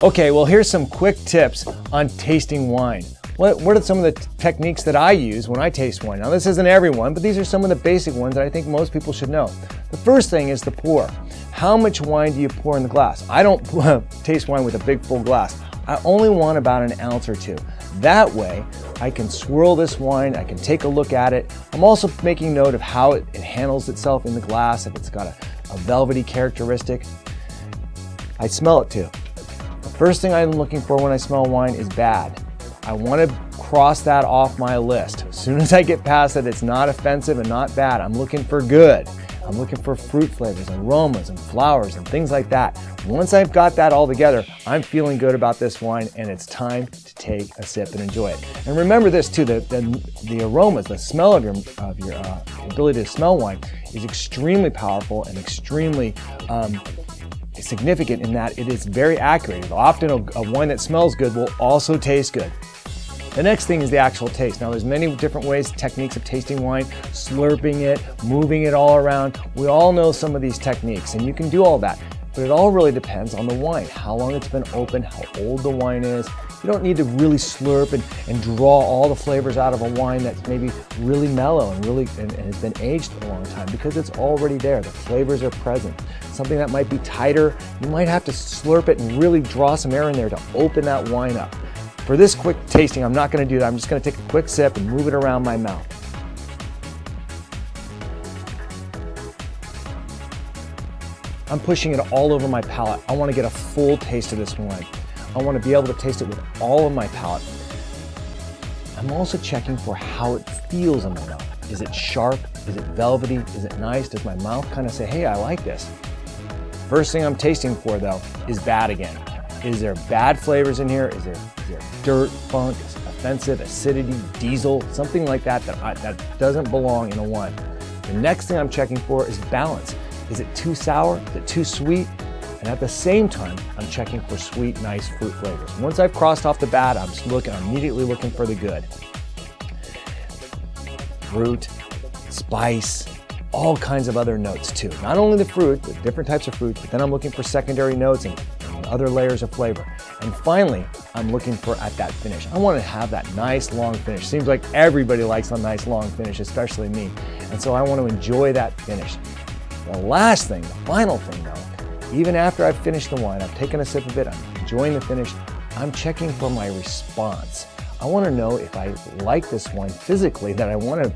Okay, well, here's some quick tips on tasting wine. What are some of the techniques that I use when I taste wine? Now, this isn't everyone, but these are some of the basic ones that I think most people should know. The first thing is the pour. How much wine do you pour in the glass? I don't taste wine with a big full glass. I only want about an ounce or two. That way, I can swirl this wine, I can take a look at it. I'm also making note of how it handles itself in the glass, if it's got a velvety characteristic. I smell it too. The first thing I'm looking for when I smell wine is bad. I want to cross that off my list. As soon as I get past that it's not offensive and not bad, I'm looking for good. I'm looking for fruit flavors, aromas, and flowers, and things like that. Once I've got that all together, I'm feeling good about this wine, and it's time to take a sip and enjoy it. And remember this too, the aromas, the smell of your ability to smell wine is extremely powerful and extremely significant in that it is very accurate. Often a wine that smells good will also taste good. The next thing is the actual taste. Now, there's many different ways, techniques of tasting wine, slurping it, moving it all around. We all know some of these techniques, and you can do all that. But it all really depends on the wine, how long it's been open, how old the wine is. You don't need to really slurp and draw all the flavors out of a wine that's maybe really mellow and has been aged a long time, because it's already there. The flavors are present. Something that might be tighter, you might have to slurp it and really draw some air in there to open that wine up. For this quick tasting, I'm not going to do that. I'm just going to take a quick sip and move it around my mouth. I'm pushing it all over my palate. I want to get a full taste of this wine. I want to be able to taste it with all of my palate. I'm also checking for how it feels in my mouth. Is it sharp? Is it velvety? Is it nice? Does my mouth kind of say, hey, I like this? First thing I'm tasting for, though, is bad again. Is there bad flavors in here? Is there dirt, funk, offensive, acidity, diesel, something like that that doesn't belong in a wine? The next thing I'm checking for is balance. Is it too sour? Is it too sweet? And at the same time, I'm checking for sweet, nice fruit flavors. Once I've crossed off the bad, I'm immediately looking for the good. Fruit, spice, all kinds of other notes too. Not only the fruit, the different types of fruit, but then I'm looking for secondary notes and other layers of flavor. And finally, I'm looking for at that finish. I want to have that nice long finish. Seems like everybody likes a nice long finish, especially me. And so I want to enjoy that finish. The last thing, the final thing though, even after I've finished the wine, I've taken a sip of it, I'm enjoying the finish, I'm checking for my response. I want to know if I like this wine physically, that I want to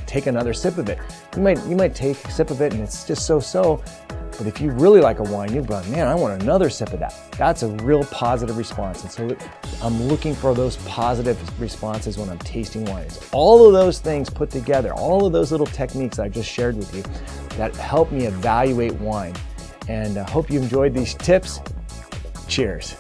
take another sip of it. You might take a sip of it and it's just so-so, but if you really like a wine, you've gone, man, I want another sip of that. That's a real positive response. And so I'm looking for those positive responses when I'm tasting wines. All of those things put together, all of those little techniques I just shared with you that help me evaluate wine. And I hope you enjoyed these tips. Cheers.